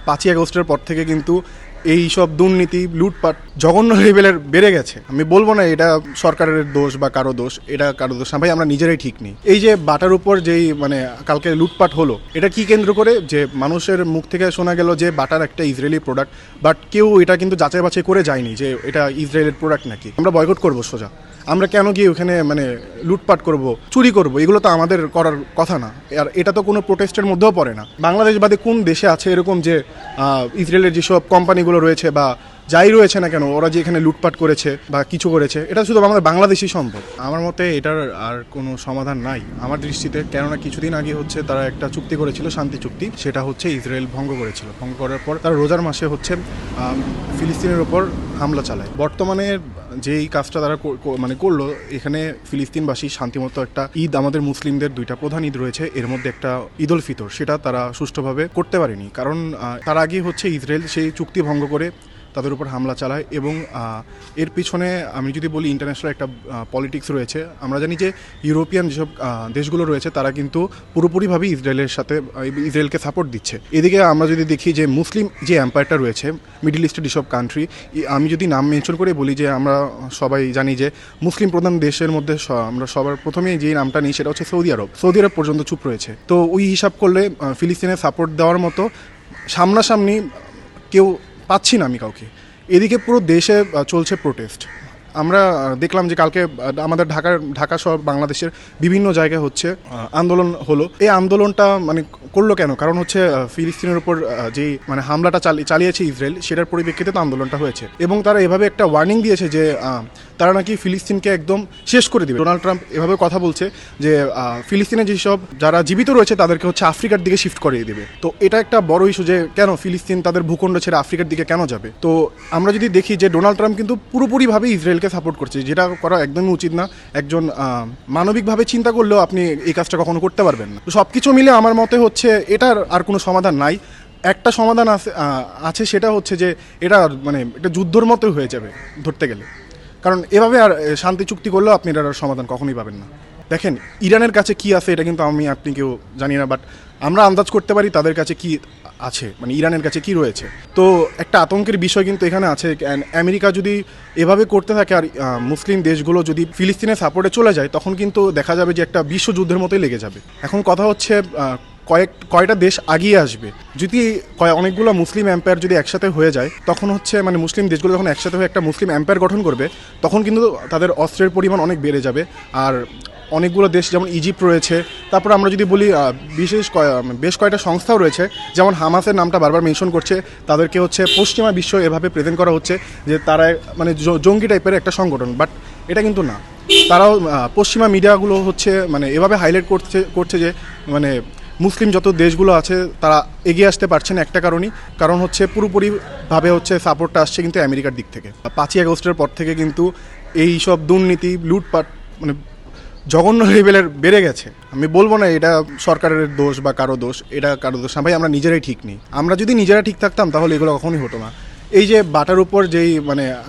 5ই আগস্টের পর থেকে কিন্তু এই সব দুর্নীতি লুটপাট জঘন্য লেভেলের বেড়ে গেছে। আমি বলবো না এটা সরকারের দোষ বা কারো দোষ, এটা কারো দোষ না ভাই, আমরা নিজেরাই ঠিক নেই। এই যে বাটার উপর যেই কালকে লুটপাট হলো, এটা কি কেন্দ্র করে যে মানুষের মুখ থেকে শোনা গেল যে বাটার একটা ইসরায়েলি প্রোডাক্ট, বাট কেউ এটা কিন্তু যাচাই বাছাই করে যায়নি যে এটা ইসরায়েলের প্রোডাক্ট নাকি। আমরা বয়কট করবো সোজা। আমরা কেন গিয়ে ওখানে লুটপাট করব, চুরি করব? এগুলো তো আমাদের করার কথা না, আর এটা তো কোনো প্রোটেস্টের মধ্যেও পড়ে না। বাংলাদেশ বাদে কোন দেশে আছে এরকম যে ইসরায়েলের যেসব কোম্পানিগুলো রয়েছে বা যাই রয়েছে না কেন, ওরা যে এখানে লুটপাট করেছে বা কিছু করেছে, এটা শুধু আমাদের বাংলাদেশই সম্ভব। আমার মতে এটার আর কোনো সমাধান নাই আমার দৃষ্টিতে। কেননা কিছুদিন আগে তারা একটা চুক্তি করেছিল, শান্তি চুক্তি, সেটা ইসরায়েল ভঙ্গ করেছিল। ভঙ্গ করার পর তারা রোজার মাসে ফিলিস্তিনের ওপর হামলা চালায়। বর্তমানে যেই কাজটা তারা করলো, এখানে ফিলিস্তিনবাসী শান্তিমতো একটা ঈদ, আমাদের মুসলিমদের দুইটা প্রধান ঈদ রয়েছে, এর মধ্যে একটা ঈদ উল ফিতর, সেটা তারা সুষ্ঠুভাবে করতে পারেনি। কারণ তার আগে ইসরায়েল সেই চুক্তি ভঙ্গ করে তাদের উপর হামলা চালায়। এবং এর পিছনে আমি যদি বলি ইন্টারন্যাশনাল একটা পলিটিক্স রয়েছে। আমরা জানি যে ইউরোপিয়ান যেসব দেশগুলো রয়েছে তারা কিন্তু পুরোপুরিভাবে ইসরায়েলকে সাপোর্ট দিচ্ছে। এদিকে আমরা যদি দেখি যে মুসলিম যে এম্পায়ারটা রয়েছে মিডল ইস্টের যেসব কান্ট্রি, আমি যদি নাম মেনশন করে বলি যে আমরা সবাই জানি যে মুসলিম প্রধান দেশের মধ্যে আমরা সবার প্রথমেই যে নামটা নিই সেটা হচ্ছে সৌদি আরব। সৌদি আরব পর্যন্ত চুপ রয়েছে। তো ওই হিসাব করলে ফিলিস্তিনের সাপোর্ট দেওয়ার মতো সামনাসামনি কেউ পাচ্ছি না আমি কাউকে। এদিকে পুরো দেশে চলছে প্রোটেস্ট। আমরা দেখলাম যে কালকে আমাদের ঢাকা সহ বাংলাদেশের বিভিন্ন জায়গায় আন্দোলন হলো। এই আন্দোলনটা করলো কেন? কারণ ফিলিস্তিনের উপর যেই হামলাটা চালিয়েছে ইসরায়েল, সেটার পরিপ্রেক্ষিতে তো আন্দোলনটা হয়েছে। এবং তারা এভাবে একটা ওয়ার্নিং দিয়েছে যে তারা নাকি ফিলিস্তিনকে একদম শেষ করে দিবে। ডোনাল্ড ট্রাম্প এভাবে কথা বলছে যে ফিলিস্তিনের যেসব যারা জীবিত রয়েছে তাদেরকে আফ্রিকার দিকে শিফট করিয়ে দেবে। তো এটা একটা বড় ইস্যু যে কেন ফিলিস্তিন তাদের ভূখণ্ড ছেড়ে আফ্রিকার দিকে কেন যাবে। তো আমরা যদি দেখি যে ডোনাল্ড ট্রাম্প কিন্তু পুরোপুরিভাবে ইসরায়েলকে সাপোর্ট করছে, যেটা করা একদমই উচিত না। একজন মানবিকভাবে চিন্তা করলেও আপনি এই কাজটা কখনো করতে পারবেন না। তো সব কিছু মিলে আমার মতে এটার আর কোনো সমাধান নাই। একটা সমাধান আছে সেটা যে এটা একটা যুদ্ধর মতোই হয়ে যাবে ধরতে গেলে। কারণ এভাবে আর শান্তি চুক্তি করলেও আপনি এটার সমাধান কখনোই পাবেন না। দেখেন ইরানের কাছে কি আছে এটা কিন্তু আপনি কেউ জানি না, বাট আমরা আন্দাজ করতে পারি তাদের কাছে কি আছে, ইরানের কাছে কি রয়েছে। তো একটা আতঙ্কের বিষয় কিন্তু এখানে আছে। আমেরিকা যদি এভাবে করতে থাকে আর মুসলিম দেশগুলো যদি ফিলিস্তিনের সাপোর্টে চলে যায়, তখন কিন্তু দেখা যাবে যে একটা বিশ্বযুদ্ধের মতোই লেগে যাবে। এখন কথা কয়টা দেশ আগিয়ে আসবে। যদি অনেকগুলো মুসলিম এম্পায়ার যদি একসাথে হয়ে যায়, তখন মুসলিম দেশগুলো যখন একসাথে হয়ে একটা মুসলিম এম্পায়ার গঠন করবে, তখন কিন্তু তাদের অস্ত্রের পরিমাণ অনেক বেড়ে যাবে। আর অনেকগুলো দেশ যেমন ইজিপ্ট রয়েছে, তারপর আমরা যদি বলি বেশ কয়েকটা সংস্থাও রয়েছে, যেমন হামাসের নামটা বারবার মেনশন করছে, তাদেরকে পশ্চিমা বিশ্ব এভাবে প্রেজেন্ট করা হচ্ছে যে তারা জঙ্গি টাইপের একটা সংগঠন, বাট এটা কিন্তু না। তারাও পশ্চিমা মিডিয়াগুলো এভাবে হাইলাইট করছে যে মুসলিম যত দেশগুলো আছে তারা এগিয়ে আসতে পারছে না একটা কারণ পুরোপুরিভাবে সাপোর্টটা আসছে কিন্তু আমেরিকার দিক থেকে। 5ই আগস্টের পর থেকে কিন্তু এই সব দুর্নীতি লুটপাট জঘন্য লেভেলের বেড়ে গেছে। আমি বলবো না এটা সরকারের দোষ বা কারো দোষ, এটা কারো দোষ না ভাই, আমরা নিজেরাই ঠিক নেই। আমরা যদি নিজেরা ঠিক থাকতাম তাহলে এগুলো কখনোই হতো না। এই যে বাটার উপর যেই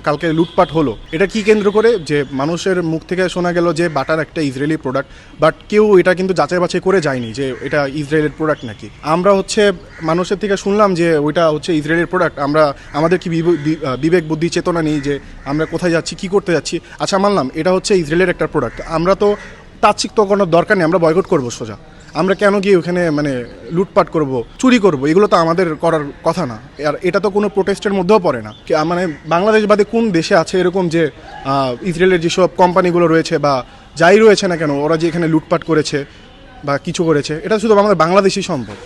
কালকে লুটপাট হলো, এটা কি কেন্দ্র করে যে মানুষের মুখ থেকে শোনা গেল যে বাটার একটা ইসরায়েলি প্রোডাক্ট, বাট কেউ এটা কিন্তু যাচাই বাছাই করে যায়নি যে এটা ইসরায়েলের প্রোডাক্ট নাকি। আমরা মানুষের থেকে শুনলাম যে ওইটা ইসরায়েলের প্রোডাক্ট। আমাদের কি বিবেক বুদ্ধি চেতনা নেই যে আমরা কোথায় যাচ্ছি, কি করতে যাচ্ছি? আচ্ছা মানলাম এটা ইসরায়েলের একটা প্রোডাক্ট, আমরা তো তাৎক্ষিক তো কোনো দরকার নেই, আমরা বয়কট করবো সোজা। আমরা কেন গিয়ে ওখানে লুটপাট করব, চুরি করব? এগুলো তো আমাদের করার কথা না, আর এটা তো কোনো প্রোটেস্টের মধ্যেও পড়ে না। বাংলাদেশ বাদে কোন দেশে আছে এরকম যে ইসরায়েলের যেসব কোম্পানিগুলো রয়েছে বা যাই রয়েছে না কেন, ওরা যে এখানে লুটপাট করেছে বা কিছু করেছে, এটা শুধু আমাদের বাংলাদেশই সম্ভব।